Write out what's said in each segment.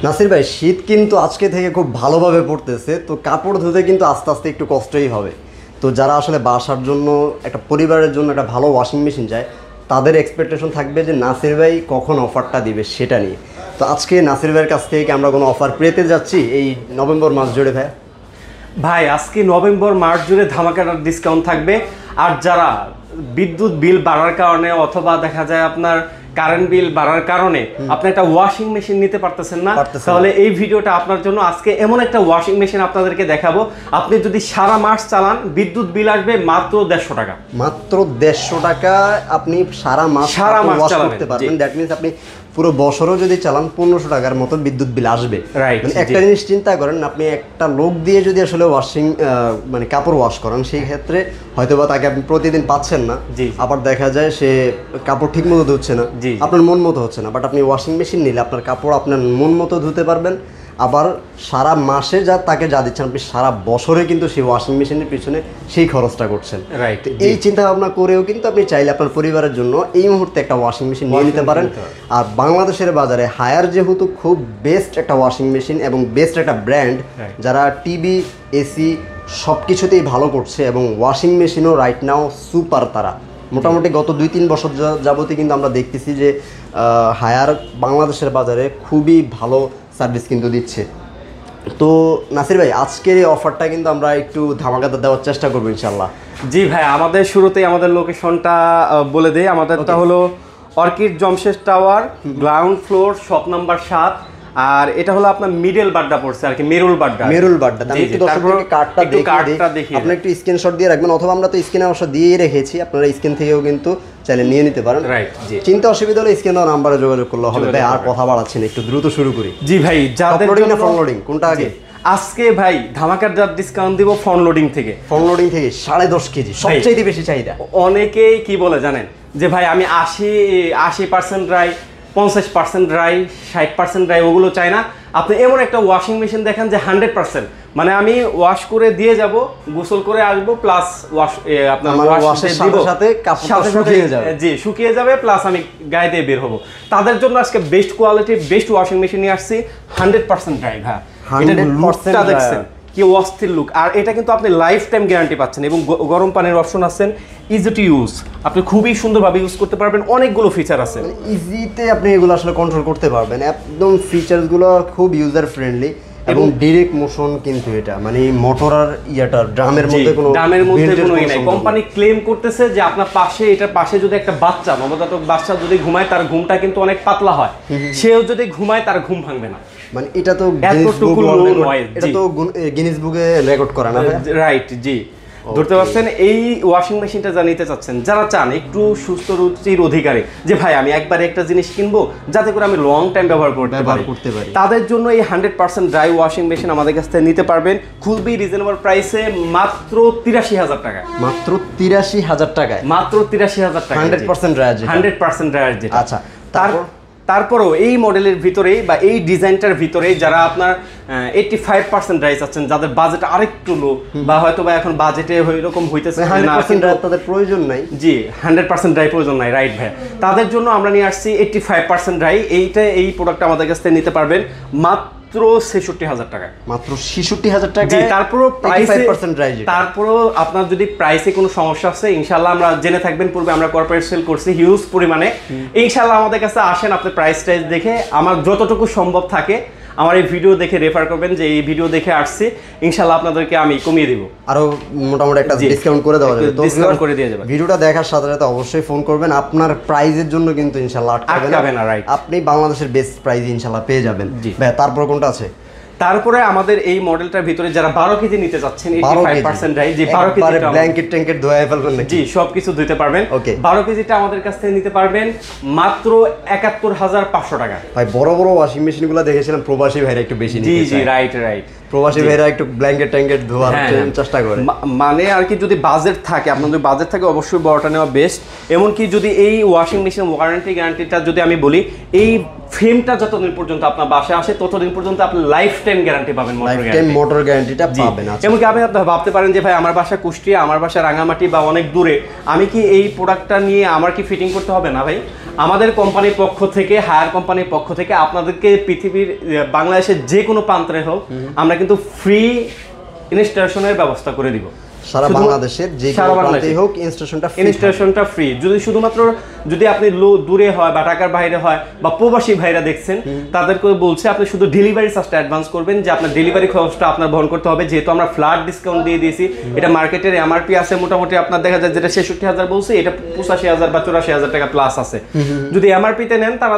নাসির ভাই, শীত কিন্তু আজকে থেকে খুব ভালোভাবে পড়তেছে, তো কাপড় ধুতে কিন্তু আস্তে আস্তে একটু কষ্টই হবে। তো যারা আসলে বাসার জন্য একটা পরিবারের জন্য একটা ভালো ওয়াশিং মেশিন চায়, তাদের এক্সপেকটেশন থাকবে যে নাসির ভাই কখন অফারটা দিবে সেটা নিয়ে। তো আজকে নাসির ভাইয়ের কাছ থেকে আমরা কোনো অফার পেতে যাচ্ছি এই নভেম্বর মাস জুড়ে ভাই? ভাই আজকে নভেম্বর মাস জুড়ে ধামাকাদার ডিসকাউন্ট থাকবে। আর যারা বিদ্যুৎ বিল বাড়ার কারণে অথবা দেখা যায় আপনার কারেন্ট বিল বাড়ার কারণে আপনি একটা ওয়াশিং মেশিন নিতে পারতেছেন না, তাহলে এই ভিডিওটা আপনার জন্য। আজকে এমন একটা ওয়াশিং মেশিন আপনাদেরকে দেখাবো, আপনি যদি সারা মাস চালান বিদ্যুৎ বিল আসবে মাত্র 150 টাকা। মাত্র 150 টাকা আপনি সারা মাস চালাতে পারবেন। দ্যাট মিনস আপনি পুরো বছরও যদি চালান 1500 টাকার মতো বিদ্যুৎ বিল আসবে। মানে একটা জিনিস চিন্তা করেন, আপনি একটা লোক দিয়ে যদি আসলে ওয়াশিং মানে কাপড় ওয়াশ করান, সেই ক্ষেত্রে হয়তোবা তাকে আপনি প্রতিদিন পাচ্ছেন না, আবার দেখা যায় সে কাপড় ঠিক মতো ধুচ্ছে না, আপনার মন মতো হচ্ছে না। বাট আপনি ওয়াশিং মেশিন নিলে আপনার কাপড় আপনার মন মতো ধুতে পারবেন, আবার সারা মাসে তাকে যা দিচ্ছেন আপনি সারা বছরে কিন্তু সেই ওয়াশিং মেশিনের পিছনে সেই খরচটা করছেন। রাইট। এই চিন্তা ভাবনা করেও কিন্তু আপনি চাইলে আপনার পরিবারের জন্য এই মুহূর্তে একটা ওয়াশিং মেশিন নিয়ে নিতে পারেন। আর বাংলাদেশের বাজারে হায়ার যেহেতু খুব বেস্ট একটা ওয়াশিং মেশিন এবং বেস্ট একটা ব্র্যান্ড, যারা টিভি এসি সব কিছুতেই ভালো করছে এবং ওয়াশিং মেশিনও রাইট নাও সুপার। তারা মোটামুটি গত 2-3 বছর যাবতই কিন্তু আমরা দেখতেছি যে হায়ার বাংলাদেশের বাজারে খুবই ভালো সার্ভিস কিন্তু দিচ্ছে। তো নাসির ভাই, আজকের এই অফারটা কিন্তু আমরা একটু ধামাকাদার দেওয়ার চেষ্টা করবো ইনশাল্লাহ। জি ভাই, আমাদের শুরুতেই আমাদের লোকেশনটা বলে দেই। আমাদেরটা হলো orchid Jamshed tower, ground floor, shop number 7। আর এটা হলো আপনার মিডল বাড্ডা পড়ছে আর কি, মেরুল বাড্ডা। আমি একটু দর্শকদেরকে কার্ডটা দেখিয়ে আপনি একটু স্ক্রিনশট দিয়ে রাখবেন, অথবা আমরা তো স্ক্রিনে অবশ্য দিয়ে রেখেছি, আপনারা স্ক্রিন থেকেও কিন্তু চাইলে নিয়ে নিতে পারেন। রাইট। চিন্তা অসুবিধা হলে স্ক্রিন দেওয়া নাম্বারে যোগাযোগ করলে হবে। ভাই আর কথা বাড়াচ্ছি না, একটু দ্রুত শুরু করি। জি ভাই, যাদের জন্য ফ্রন্ট লোডিং কোনটা আগে? আজকে ভাই ধামাকাদার ডিসকাউন্ট দিব ফ্রন্ট লোডিং থেকে। 10.5 কেজি সবচেয়ে বেশি চাহিদা। অনেকেই কি বলে জানেন যে ভাই আমি 80% ড্রাই, 50% ড্রাই, 60% ড্রাই, ওগুলো চাই না। আপনি এমন একটা ওয়াশিং মেশিন দেখেন যে 100%, মানে আমি ওয়াশ করে দিয়ে যাব, গোসল করে আসবো, প্লাস ওয়াশ আপনার ওয়াশের সাথে কাপড় শুকিয়ে যাবে। জি, শুকিয়ে যাবে, প্লাস আমি গায়ে দিয়ে বের হবো। তাদের জন্য আজকে বেস্ট কোয়ালিটির বেস্ট ওয়াশিং মেশিন নিয়ে আসছি 100% ড্রাই। হ্যাঁ, 100% দেখছেন কি অস্থির লুক। আর এটা কিন্তু আপনি লাইফ টাইম গ্যারান্টি পাচ্ছেন এবং গরম পানির অপশন আছেন, ইজি টু ইউজ, আপনি খুবই সুন্দরভাবে ইউজ করতে পারবেন। অনেকগুলো ফিচার আছে, ইজিতে আপনি এগুলো আসলে কন্ট্রোল করতে পারবেন। একদম ফিচারসগুলো খুব ইউজার ফ্রেন্ডলি এবং ডাইরেক্ট মোশন। কিন্তু এটা মানে মোটর আর ড্রামের মধ্যে কোনো নাই। কোম্পানি ক্লেম করতেছে যে আপনার পাশে, এটার পাশে যদি একটা বাচ্চা, নবজাতক বাচ্চা যদি ঘুমায়, তার ঘুমটা কিন্তু অনেক পাতলা হয়। সেও যদি ঘুমায় তার ঘুম ভাঙবে না। মানে এটা তো গিনেস বুকে রেকর্ড করা না? রাইট। জি, ধরতে পারছেন। এই ওয়াশিং মেশিনটা যা নিতে চাচ্ছেন, যারা চান একটু সুস্থ রুচির অধিকারী, যে ভাই আমি একবারে একটা জিনিস কিনবো যাতে করে আমি লং টাইম ব্যবহার করতে পারি, তাদের জন্য এই 100% ড্রাই ওয়াশিং মেশিন আমাদের কাছ থেকে নিতে পারবেন খুবই রিজনেবল প্রাইসে, মাত্র 83,000 টাকা। মাত্র 83,000 টাকায়? মাত্র 83,000 টাকা, 100% ড্রাই। 100% ড্রাই। আচ্ছা, তারপরও এই মডেলের ভিতরেই বা এই ডিজাইনটার ভিতরেই যারা আপনার 85% ড্রাই চাচ্ছেন, যাদের বাজেট আরেকটু লো, বা হয়তো বা এখন বাজেটে এরকম হইতেছে না, 100% ড্রাই তাদের প্রয়োজন নাই। জি, 100% ড্রাই প্রয়োজন নাই। রাইট ভাই, তাদের জন্য আমরা নিয়ে আসছি 85% ড্রাই। এই প্রোডাক্টটা আমাদের কাছ থেকে নিতে পারবেন মাত্র 66,000 টাকা। মাত্র 66,000 টাকা। তারপরও তারপরও আপনার যদি প্রাইসে কোনো সমস্যা আছে, ইনশাল্লাহ আমরা জেনে থাকবেন, পূর্বে আমরা কর্পোরেট সেল করছি হিউজ পরিমাণে। ইনশাল্লাহ আমাদের কাছে আসেন, আপনি প্রাইস দেখে আমার যতটুকু সম্ভব থাকে আমার এই ভিডিও দেখে রেফার করবেন যে এই ভিডিও দেখে আসছি, ইনশাআল্লাহ আপনাদেরকে আমি কমিয়ে দেব, আরো মোটামুটি একটা ডিসকাউন্ট করে দেওয়া যাবে। তো ডিসকাউন্ট করে দিয়ে যাবে। ভিডিওটা দেখার সাথে সাথে অবশ্যই ফোন করবেন, আপনার প্রাইজের জন্য কিন্তু ইনশাআল্লাহ আটকাবে না। রাইট, আপনি বাংলাদেশের বেস্ট প্রাইস ইনশাআল্লাহ পেয়ে যাবেন। ভাই তারপর কোনটা আছে? তারপরে আমাদের এই মডেলটার ভিতরে যারা 12 কেজি নিতে চাচ্ছেন, 85% ড্রাই, যে 12 কেজি ব্ল্যাঙ্কেট ট্যাঙ্কেট ধোয়া ফেলবেন নাকি? জি, সবকিছু ধুতে পারবেন। 12 কেজিটা আমাদের কাছ থেকে নিতে পারবেন মাত্র 71,500 টাকা। ভাই বড় বড় ওয়াশিং মেশিনগুলো দেখেছিলাম প্রবাসী ভাইরা একটু বেশি নিতে চায়। জি, রাইট। প্রবাসী ভাইরা একটু ব্ল্যাঙ্কেট ট্যাঙ্কেট ধোয়ার চেষ্টা করে। মানে আর কি, যদি বাজেট থাকে, আপনার যদি বাজেট থাকে, অবশ্যই বড়টা নেওয়া বেস্ট। এমনকি যদি এই ওয়াশিং মেশিন ওয়ারেন্টি গ্যারান্টিটা যদি আমি বলি, এই ফ্রেমটা যতদিন পর্যন্ত আপনার বাসায় আসে ততদিন পর্যন্ত আপনি লাইফ টাইম গ্যারান্টি পাবেন, মোটর গ্যারান্টিটা পাবেন। এমনকি আপনি ভাবতে পারেন যে ভাই আমার বাসা কুষ্টিয়া, আমার বাসা রাঙামাটি বা অনেক দূরে, আমি কি এই প্রোডাক্টটা নিয়ে আমার কি ফিটিং করতে হবে না? ভাই আমাদের কোম্পানির পক্ষ থেকে, হায়ার কোম্পানির পক্ষ থেকে আপনাদেরকে পৃথিবীর বাংলাদেশের যে কোনো প্রান্তে হোক আমরা কিন্তু ফ্রি ইনস্টলেশনের ব্যবস্থা করে দিব। সারা বাংলাদেশের যে কোনো প্রান্তেই হোক ইনস্টলেশনটা ফ্রি। যদি শুধুমাত্র যদি আপনি দূরে হয় বা ঢাকার বাইরে হয় বা প্রবাসী ভাইরা দেখছেন, তাদেরকে বলছে আপনি শুধু ডেলিভারি চার্জটা অ্যাডভান্স করবেন, যে আপনার ডেলিভারি খরচটা আপনার বহন করতে হবে। যেহেতু আমরা ফ্ল্যাট ডিসকাউন্ট দিয়ে দিয়েছি, এটা মার্কেটের এমআরপি আছে মোটামুটি আপনার দেখা যায় যেটা ৬৬,০০০ বলছে, এটা ৮৫,০০০ বা ৮৪,০০০ টাকা প্লাস আছে। যদি এমআরপিতে নেন তারা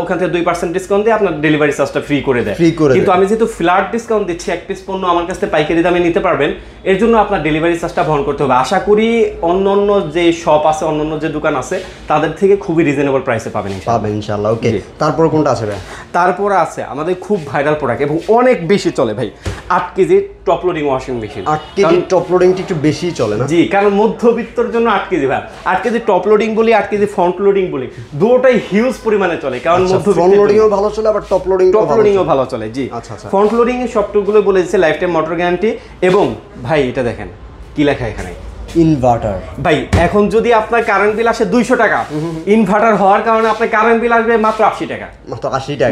ওখান থেকে 2% ডিসকাউন্ট দিয়ে আপনার ডেলিভারি চার্জটা ফ্রি করে দেয়। কিন্তু আমি যেহেতু ফ্ল্যাট ডিসকাউন্ট দিচ্ছি, এক পিস পণ্য আমার কাছ থেকে পাইকারি দামে নিতে পারবেন, এর জন্য আপনার ডেলিভারি চার্জটা বহন করতে হবে। আশা করি অন্য যে শপ আছে, অন্য যে দোকান আছে, তাদের থেকে খুবই রিজনেবল প্রাইসে পাবেন ইনশাআল্লাহ। ওকে, তারপর কোনটা আছে ভাই? তারপর আছে আমাদের খুব ভাইরাল প্রোডাক্ট এবং অনেক বেশি চলে ভাই, 8 KG top loading washing machine. 8 KG top লোডিংটা একটু বেশি চলে না? জি, কারণ মধ্যবিত্তর জন্য 8 কেজি ভাই। 8 কেজি টপ লোডিং বলি, 8 কেজি ফ্রন্ট লোডিং বলি, দুটোটাই হিউজ পরিমাণে চলে। কারণ ফ্রন্ট লোডিংও ভালো চলে, আবার টপ লোডিংও ভালো চলে। জি, আচ্ছা। ফ্রন্ট লোডিং এর সবটুকুগুলো বলে দিচ্ছে লাইফ টাইম মোটর গ্যারান্টি। এবং ভাই এটা দেখেন কি লেখা এখানে, ইনভার্টার। ভাই এখন যদি আপনার কারেন্ট বিল আসে 200 টাকা, ইনভার্টার হওয়ার কারণে আপনার কারেন্ট বিল আসবে মাত্র 80 টাকা।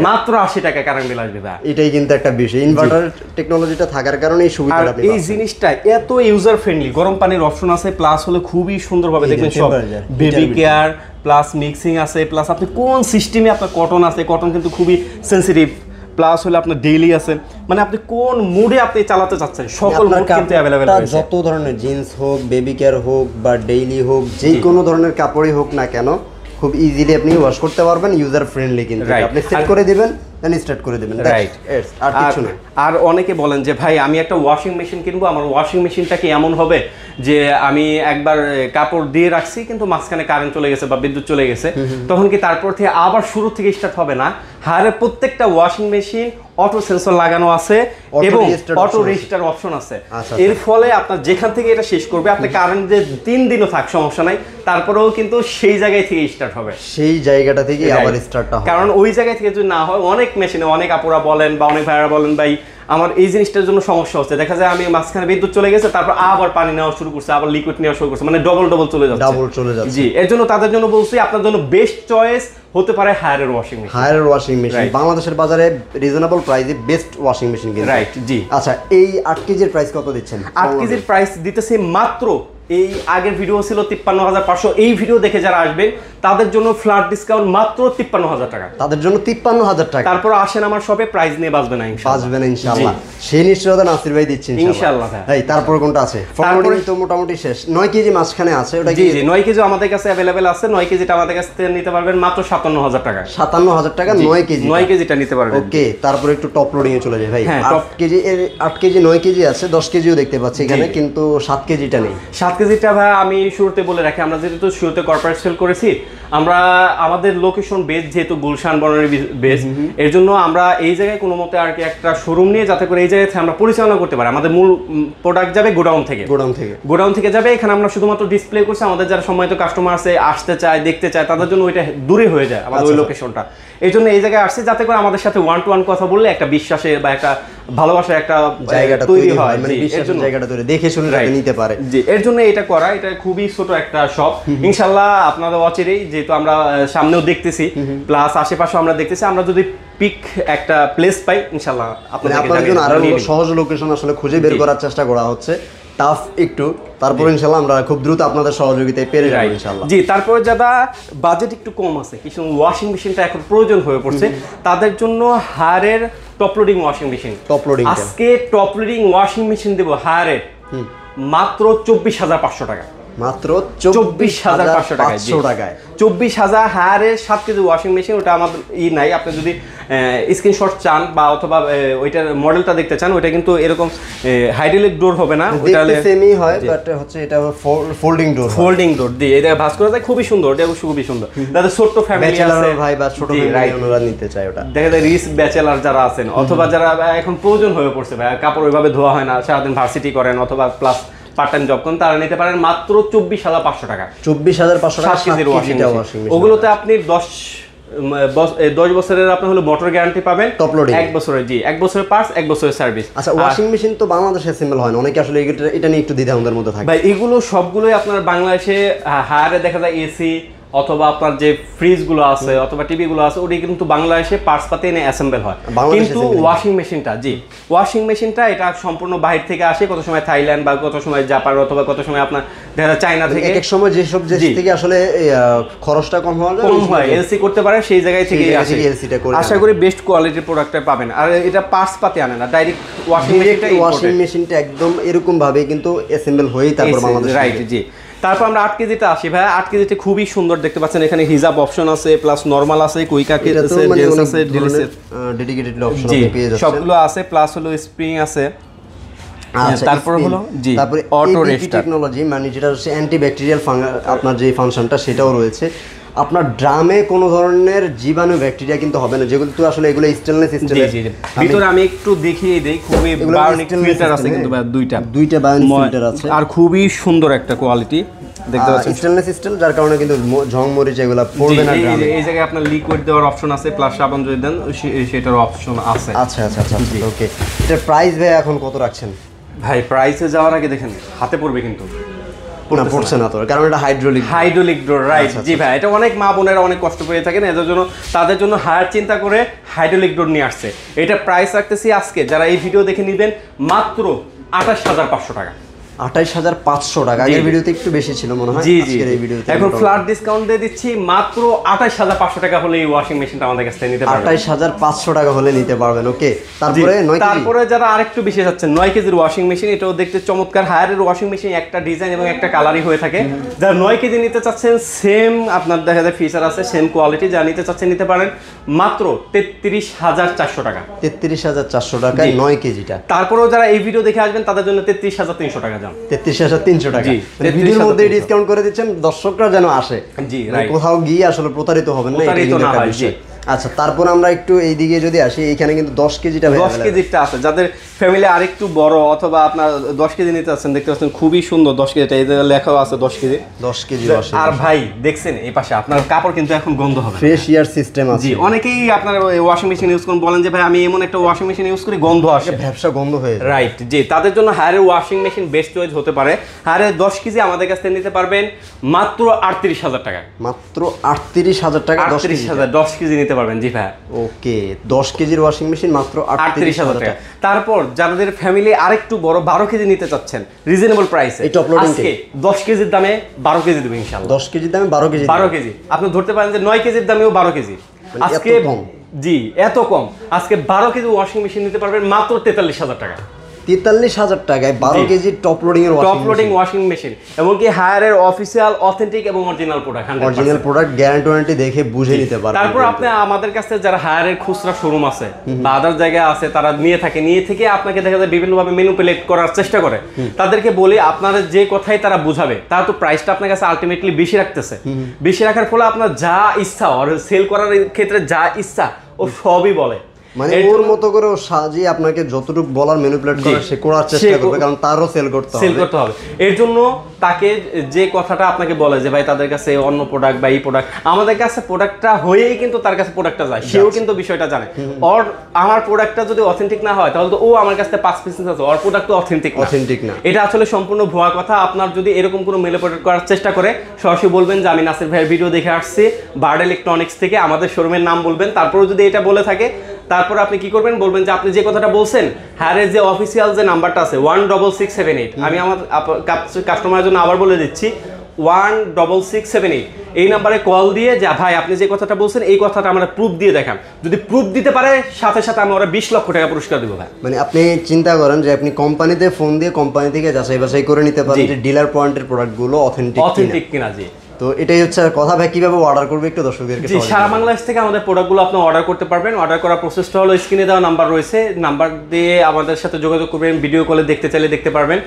মাত্র 80 টাকা কারেন্ট বিল আসবে ভাই। এটাই কিন্তু একটা বিষয়, ইনভার্টার টেকনোলজিটা থাকার কারণে এই সুবিধাটা আপনি এই জিনিসটা এত ইউজার ফ্রেন্ডলি, গরম পানির অপশন আছে, প্লাস হলো খুবই সুন্দরভাবে দেখবেন সব বেবি কেয়ার প্লাস মিক্সিং আছে, প্লাস আপনি কোন সিস্টেমে আপনার কটন আছে, কটন কিন্তু খুবই সেনসিটিভ, প্লাস হলো আপনার ডেইলি আছে, মানে আপনি কোন মুডে আপনি চালাতে চাচ্ছেন সকল মুড কিন্তু अवेलेबल রয়েছে। যত ধরনের জিন্স হোক, বেবি কেয়ার হোক বা ডেইলি হোক, যে কোনো ধরনের কাপড়ই হোক না কেন, খুব ইজিলি আপনি ওয়াশ করতে পারবেন, ইউজার ফ্রেন্ডলি। কিন্তু আপনি সেট করে দিবেন, দেন স্টার্ট করে দিবেন, রাইট। আর কিছু না। আর অনেকে বলেন যে ভাই আমি একটা ওয়াশিং মেশিন কিনবো, আমার ওয়াশিং মেশিনটা কি এমন হবে যে আমি একবার কাপড় দিয়ে রাখছি কিন্তু মাঝখানে কারেন্ট চলে গেছে বা বিদ্যুৎ চলে গেছে, তখন কি তারপর থেকে আবার শুরু থেকে স্টার্ট হবে না? হায়ারের প্রত্যেকটা ওয়াশিং মেশিন অটো সেন্সর লাগানো আছে এবং অটো রেজিস্টার অপশন আছে। এর ফলে আপনার যেখান থেকে এটা শেষ করবে, আপনি কারেন্ট যে 3 দিনও থাক সমস্যা নাই, তারপরেও কিন্তু সেই জায়গায় থেকে স্টার্ট হবে, সেই জায়গাটা থেকে আবার স্টার্টটা হবে। কারণ ওই জায়গা থেকে যদি না হয়, অনেক মেশিনে অনেক আপুরা বলেন বা অনেক ভাইরা বলেন ভাই আমার এই জিনিসটার জন্য সমস্যা হচ্ছে, দেখা যায় আমি মাঝখানে বিদ্যুৎ চলে গেছে, তারপর আবার পানি নেওয়া শুরু করছে, আবার লিকুইড নেওয়া শুরু করছে, মানে ডবল চলে যাচ্ছে। জি, এর জন্য তাদের জন্য বলছি আপনার জন্য বেস্ট চয়েস হতে পারে হায়ারের ওয়াশিং মেশিন। হায়ারের ওয়াশিং মেশিন বাংলাদেশের বাজারে রিজনেবল প্রাইসে বেস্ট ওয়াশিং মেশিন কিন্তু, রাইট। জি, আচ্ছা, এই 8 কেজির প্রাইস কত দিচ্ছেন? 8 কেজির প্রাইস দিতেছে মাত্র, এই আগের ভিডিও ছিল 53,500, এই ভিডিও দেখে যারা আসবেন তাদের জন্য ফ্ল্যাট ডিসকাউন্ট মাত্র 53,000 টাকা। তাদের জন্য 53,000 টাকা। তারপর আসেন আমার শপে, প্রাইস নিয়ে বাঁচবেন না ইনশাআল্লাহ। সেই নিশ্চয়তা নাসির ভাই দিচ্ছেন ইনশাআল্লাহ। এই তারপর কোনটা আছে? ফর্মুলা তো মোটামুটি শেষ। 9 কেজি মাঝখানে আছে, ওটা কি? জি, 9 কেজি আমাদের কাছে अवेलेबल আছে। 9 কেজিটা আমাদের কাছে নিতে পারবেন মাত্র 57,000 টাকা। 57,000 টাকা 9 কেজি। 9 কেজিটা নিতে পারবেন। ওকে, তারপর একটু টপ লোডিং এ চলে যাই ভাই। 8 কেজি 9 কেজি আছে, 10 কেজিও দেখতে পাচ্ছি এখানে, কিন্তু 7 কেজিটা নেই। 7 কেজিটা ভাই আমি শুরুতে বলে রাখি, আমরা যেহেতু শুরুতে কর্পোরেট সেল করেছি, আমরা আমাদের লোকেশন বেস যেহেতু গুলশান বনানী বেস, এর জন্য আমরা এই জায়গায় কোনো মতে আর কি একটা শোরুম নিয়ে, যাতে করে এই জায়গায় আমরা পরিচালনা করতে পারি। আমাদের মূল প্রোডাক্ট যাবে গোডাউন থেকে যাবে, এখানে আমরা শুধুমাত্র ডিসপ্লে করছি। আমাদের যারা সম্মানিত কাস্টমার আছে, আসতে চায়, দেখতে চায়, তাদের জন্য ওইটা দূরে হয়ে যায় আমাদের ওই লোকেশনটা। এই জন্য এই জায়গায় আসছে যাতে করে আমাদের সাথে 1-to-1 কথা বললে একটা বিশ্বাসে বা একটা ভালোবাসার একটা জায়গাটা তৈরি হয়, মানে বিশ্বাসের জায়গাটা তৈরি, দেখে শুনে নিতে পারে। জি, এর জন্য এটা করা, এটা খুবই ছোট একটা শপ। ইনশাআল্লাহ আপনাদের অচিরেই, যেহেতু আমরা সামনেও দেখতেছি প্লাস আশেপাশেও আমরা দেখতেছি, আমরা যদি পিক একটা প্লেস পাই ইনশাআল্লাহ আপনাদের জন্য আরো সহজ লোকেশন আসলে খুঁজে বের করার চেষ্টা করা হচ্ছে, টাফ একটু। তারপর ইনশাআল্লাহ আমরা খুব দ্রুত আপনাদের সহযোগিতায় পেরে যাব ইনশাআল্লাহ। জি, তারপর যারা বাজেট একটু কম আছে, কিছু ওয়াশিং মেশিনটা এখন প্রয়োজন হয়ে পড়ছে, তাদের জন্য হায়ারের টপ লোডিং ওয়াশিং মেশিন। আজকে টপ লোডিং ওয়াশিং মেশিন দেব হায়ারের মাত্র 24,500 টাকা। মাত্র 24,500 টাকায়। 24,000 হায়ারের 7 কেজি ওয়াশিং মেশিন। ওটা আমাদের নাই, আপনি যদি স্ক্রিনশট চান বা অথবা ওইটার মডেলটা দেখতে চান, ওইটা কিন্তু এরকম হাইড্রোলিক ডোর হবে না, ওইটা সেমই হয়, বাট হচ্ছে এটা ফোল্ডিং ডোর দিয়ে এটা ভাঁজ করা যায়, খুবই সুন্দর, এটা খুবই সুন্দর। যাদের ছোট ফ্যামিলি আছে ভাই বা ছোট ফ্যামিলি ওনারা নিতে চায়, ওটা দেখা যায় রিস্ক ব্যাচেলার যারা আছেন, অথবা যারা এখন প্রয়োজন হয়ে পড়ছে ভাই, কাপড় ওইভাবে ধোয়া হয় না, সারাদিন ভার্সিটি করেন অথবা প্লাস পার্ট টাইম জব করেন, তারা নিতে পারেন মাত্র 24,500 টাকা। 24,500 টাকা 7 কেজির ওয়াশিং মেশিন। ওগুলোতে আপনি 10 বছরের আপনার হলো মোটর গ্যারান্টি পাবেন, টপ লোডিং 1 বছরের। জি, 1 বছরের পার্টস, 1 বছরের সার্ভিস। আচ্ছা, ওয়াশিং মেশিন তো বাংলাদেশে অ্যাসেম্বল হয় না, অনেকে আসলে এটা নিয়ে একটু দ্বিধাদ্বন্দ্বের মধ্যে থাকে ভাই। এগুলো সবগুলোই আপনার বাংলাদেশে হায়ারে দেখা যায় এসি অথবা আপনার যে ফ্রিজগুলো আছে অথবা টিভিগুলো আছে ওটি কিন্তু বাংলাদেশে পার্টস পাতি এনে অ্যাসেম্বল হয়, কিন্তু ওয়াশিং মেশিনটা ওয়াশিং মেশিনটা এটা সম্পূর্ণ বাইরে থেকে আসে, কত সময় থাইল্যান্ড বা কত সময় জাপান অথবা কত সময় আপনার দেখা চায়না থেকে, এক সময় যেসব দেশ থেকে আসলে খরচটা কম হয় এলসি করতে পারে সেই জায়গায় থেকে আসে। আশা করি বেস্ট কোয়ালিটির প্রোডাক্টটা পাবেন। আর এটা পার্টস পাতি আনে না, ডাইরেক্ট ওয়াশিং মেশিনটা একদম এরকম ভাবে কিন্তু অ্যাসেম্বল হয়েই তারপর বাংলাদেশ, রাইট। জি, তারপর আমরা 8 কেজিটা আসি ভাই। 8 কেজিটা খুবই সুন্দর দেখতে পাচ্ছেন, এখানে হিজাব অপশন আছে, প্লাস নরমাল আছে, কুইকা আছে, জেন্টস আছে, ডেডিকেটেড অপশন আপনি পেয়ে যাচ্ছেন, সবগুলো আছে, প্লাস হলো স্প্রিং আছে। তারপর হলো জি তারপরে অটো রেস্টার্ট টেকনোলজি, মানে যেটা হচ্ছে অ্যান্টিব্যাকটেরিয়াল আপনার যে ফাংশনটা সেটাও রয়েছে। আপনার ড্রামে কোনো ধরনের জীবাণু ব্যাকটেরিয়া কিন্তু হবে না, যেগুলো তো আসলে এগুলো স্টেনলেস স্টিলের। ভিতরে আমি একটু দেখিয়ে দেই, খুবই বায়োনিক ফিল্টার আছে কিন্তু দুইটা বায়োনিক ফিল্টার আছে, আর খুবই সুন্দর একটা কোয়ালিটি দেখতে পাচ্ছেন, স্টেনলেস স্টিল, যার কারণে কিন্তু ঝং মরিচ এগুলো পড়বে না ড্রামে। এই জায়গায় আপনার লিকুইড দেওয়ার অপশন আছে, প্লাস সাবান যদি দেন সেটার অপশন আছে। আচ্ছা আচ্ছা আচ্ছা, ওকে। এটার প্রাইস ভাই এখন কত রাখছেন? ভাই প্রাইসে যাওয়ার আগে দেখেন হাতে পড়বে কিন্তু পড়ছে না তো, কারণ এটা হাইড্রোলিক ডোর, রাইট। জি ভাই, এটা অনেক মা বোনেরা অনেক কষ্ট পেয়ে থাকেন, এদের জন্য তাদের জন্য হায়ার চিন্তা করে হাইড্রোলিক ডোর নিয়ে আসছে। এটা প্রাইস রাখতেছি আজকে যারা এই ভিডিও দেখে নেবেন মাত্র 28,500 টাকা। 28,500 টাকা। আগের ভিডিওতে একটু বেশি ছিল মনে হয়, আজকের এই ভিডিওতে এখন ফ্ল্যাট ডিসকাউন্ট দিয়ে দিচ্ছি, মাত্র 28,500 টাকা হলে এই ওয়াশিং মেশিনটা আমাদের কাছ থেকে নিতে পারবেন। 28,500 টাকা হলে নিতে পারবেন, ওকে। তারপরে যারা আরেকটু বেশি যাচ্ছেন 9 কেজির ওয়াশিং মেশিন, এটাও দেখতে চমৎকার হায়ারের ওয়াশিং মেশিন, একটা ডিজাইন এবং একটা কালারই হয়ে থাকে। যারা 9 কেজি নিতে চাচ্ছেন, সেম আপনার দেখা যায় ফিচার আছে, সেম কোয়ালিটি, যা নিতে চাচ্ছেন নিতে পারেন মাত্র 33,400 টাকা। 33,400 টাকায় 9 কেজিটা। তারপরেও যারা এই ভিডিও দেখে আসবেন তাদের জন্য 33,300 টাকা। 33,300 টাকা ভিডিওর মধ্যে ডিসকাউন্ট করে দিচ্ছেন, দর্শকরা যেন আসে, জি কোথাও গিয়ে আসলে প্রতারিত হবেন না, এটা কিন্তু একটা বিষয়। আচ্ছা, তারপর আমরা একটু এই দিকে যদি আসি, এখানে কিন্তু 10 কেজিটা আছে, যাদের ফ্যামিলি আরেকটু বড় অথবা আপনার 10 কেজি নিতে আছেন, দেখতে পাচ্ছেন খুবই সুন্দর 10 কেজিটা, এই জায়গায় লেখাও আছে 10 কেজি। আর ভাই দেখছেন এই পাশে আপনার কাপড় কিন্তু এখন গন্ধ হবে, ফ্রেশ এয়ার সিস্টেম আছে। জি, অনেকেই আপনার ওয়াশিং মেশিন ইউজ করেন, বলেন যে ভাই আমি এমন একটা ওয়াশিং মেশিন ইউজ করি গন্ধ আসে, ব্যবসা গন্ধ হয়ে, রাইট। জি, তাদের জন্য হায়ারের ওয়াশিং মেশিন বেস্ট চয়েস হতে পারে। হায়ারের 10 কেজি আমাদের কাছ থেকে নিতে পারবেন মাত্র 38,000 টাকা। মাত্র 38,000 টাকা 10 কেজি নিতে পারবেন। জি ভাই, ওকে। 10 কেজির ওয়াশিং মেশিন মাত্র 38,000 টাকা। তারপর যাদের ফ্যামিলি আরেকটু বড় 12 কেজি নিতে চাচ্ছেন রিজনেবল প্রাইসে, আজকে 10 কেজির দামে 12 কেজি দেব ইনশাআল্লাহ। 10 কেজির দামে 12 কেজি আপনি ধরতে পারেন যে 9 কেজির দামেও 12 কেজি আজকে। জি, এত কম। আজকে 12 কেজি ওয়াশিং মেশিন নিতে পারবেন মাত্র 43,000 টাকা। 43,000 টাকায় 12 KG top loading washing machine, এমনকি হায়ারের অফিসিয়াল অথেন্টিক এবং অরিজিনাল প্রোডাক্ট গ্যারান্টি ওয়ারেন্টি দেখে বুঝে নিতে পারবেন। তারপর আপনি আমাদের কাছে যারা হায়ারের খুচরা শোরুম আছে বা আদার জায়গায় আছে, তারা নিয়ে থেকে আপনাকে দেখা যায় বিভিন্নভাবে মেনুপুলেট করার চেষ্টা করে, তাদেরকে বলি আপনারা যে কথাই তারা বুঝাবে, তারা তো প্রাইসটা আপনার কাছে আলটিমেটলি বেশি রাখতেছে। বেশি রাখার ফলে আপনার যা ইচ্ছা আর সেল করার ক্ষেত্রে যা ইচ্ছা ও সবই বলে, মানে ওর মতো করে সাজিয়ে আপনাকে যতটুকু বলার ম্যানিপুলেট করা সে করার চেষ্টা করবে, কারণ তারও সেল করতে হবে। এর জন্য তাকে যে কথাটা আপনাকে বলে যে ভাই তাদের কাছে অন্য প্রোডাক্ট বা এই প্রোডাক্ট, আমাদের কাছে প্রোডাক্টটা হয়েই কিন্তু তার কাছে প্রোডাক্টটা যায়, সেও কিন্তু বিষয়টা জানে। ওর আমার প্রোডাক্টটা যদি অথেন্টিক না হয় তাহলে তো ও আমার কাছে 5 পিস আছে, ওর প্রোডাক্ট তো অথেন্টিক না। এটা আসলে সম্পূর্ণ ভুয়া কথা। আপনার যদি এরকম কোনো ম্যানিপুলেট করার চেষ্টা করে, সরাসরি বলবেন যে আমি নাসির ভাইয়ের ভিডিও দেখে আসছি বার্ড ইলেকট্রনিক্স থেকে, আমাদের শোরুমের নাম বলবেন। তারপরে যদি এটা বলে থাকে, তারপর আপনি কি করবেন, বলবেন যে আপনি যে কথাটা বলছেন হায়ারের যে অফিসিয়াল যে নাম্বারটা আছে 16678, আমি আমার কাস্টমারের জন্য আবার বলে দিচ্ছি 16678, এই নাম্বারে কল দিয়ে যে ভাই আপনি যে কথাটা বলছেন এই কথাটা আমরা প্রুফ দিয়ে দেখান। যদি প্রুফ দিতে পারে, সাথে সাথে আমি ওরা 20 লক্ষ টাকা পুরস্কার দেবো ভাই। মানে আপনি চিন্তা করেন যে আপনি কোম্পানিতে ফোন দিয়ে কোম্পানি থেকে যাচাই বাছাই করে নিতে পারেন যে ডিলার পয়েন্টের প্রোডাক্টগুলো অথেন্টিক কিনা। জি, তো এটাই হচ্ছে কথা। ভাই কিভাবে অর্ডার করবে একটু দর্শকদেরকে? জি, সারা বাংলাদেশ থেকে আমাদের প্রোডাক্টগুলো আপনি অর্ডার করতে পারবেন। অর্ডার করার প্রসেসটা হলো স্ক্রিনে দেওয়া নাম্বার রয়েছে, নাম্বার দিয়ে আমাদের সাথে যোগাযোগ করবেন, ভিডিও কলে দেখতে চাইলে দেখতে পারবেন।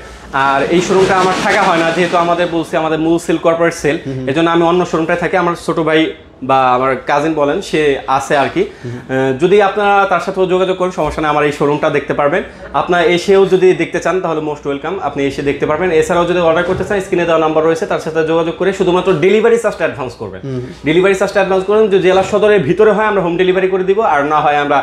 আর এই শোরুমটা আমার থাকা হয় না, যেহেতু আমাদের বলছি আমাদের মূল সেল কর্পোরেট সেল, এজন্য আমি অন্য শোরুমটায় থাকি। আমার ছোট ভাই বা আমার কাজিন বলেন সে আছে আর কি। যদি আপনারা তার সাথেও যোগাযোগ করেন সমস্যা নেই, আমার এই শোরুমটা দেখতে পারবেন। আপনারা এসেও যদি দেখতে চান তাহলে মোস্ট ওয়েলকাম, আপনি এসে দেখতে পারবেন। এছাড়াও যদি অর্ডার করতে চান স্ক্রিনে দেওয়া নাম্বার রয়েছে, তার সাথে যোগাযোগ করে শুধুমাত্র ডেলিভারি চার্জটা অ্যাডভান্স করবেন। ডেলিভারি চার্জটা অ্যাডভান্স করুন, যদি জেলা সদরের ভিতরে হয় আমরা হোম ডেলিভারি করে দিব, আর না হয় আমরা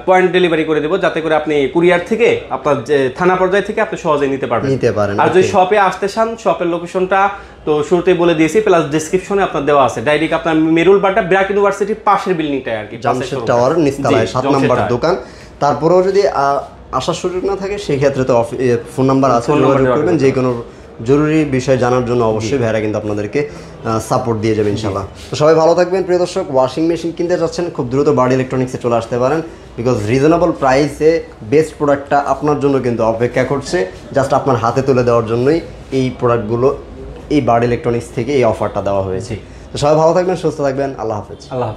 পয়েন্ট ডেলিভারি করে দেবো, যাতে করে আপনি কুরিয়ার থেকে আপনার যে থানা পর্যায় থেকে আপনি সহজে নিতে পারেন। আর যদি শপে আসতে চান, শপের লোকেশনটা তো শুরুতেই বলে দিয়েছি, প্লাস ডেসক্রিপশনে আপনার দেওয়া আছে। ডাইরেক্ট আপনার মেরুল বাড্ডা ব্র্যাক ইউনিভার্সিটির পাশের বিল্ডিংটাই আর কি, জামশেদ টাওয়ার নিচতলায় 7 নম্বর দোকান। তারপরেও যদি আসার সুযোগ না থাকে সেই ক্ষেত্রে তো ফোন নাম্বার আছে, যোগাযোগ করবেন। যে কোনো জরুরি বিষয় জানার জন্য অবশ্যই ভাইরা কিন্তু আপনাদেরকে সাপোর্ট দিয়ে যাবে ইনশাআল্লাহ। তো সবাই ভালো থাকবেন প্রিয় দর্শক। ওয়াশিং মেশিন কিনতে যাচ্ছেন, খুব দ্রুত বার্ড ইলেকট্রনিক্সে চলে আসতে পারেন, বিকজ রিজনেবল প্রাইসে বেস্ট প্রোডাক্টটা আপনার জন্য কিন্তু অপেক্ষা করছে। জাস্ট আপনার হাতে তুলে দেওয়ার জন্যই এই প্রোডাক্টগুলো এই বার্ড ইলেকট্রনিক্স থেকে এই অফারটা দেওয়া হয়েছে। তো সবাই ভালো থাকবেন, সুস্থ থাকবেন, আল্লাহ হাফেজ। আল্লাহ হাফেজ।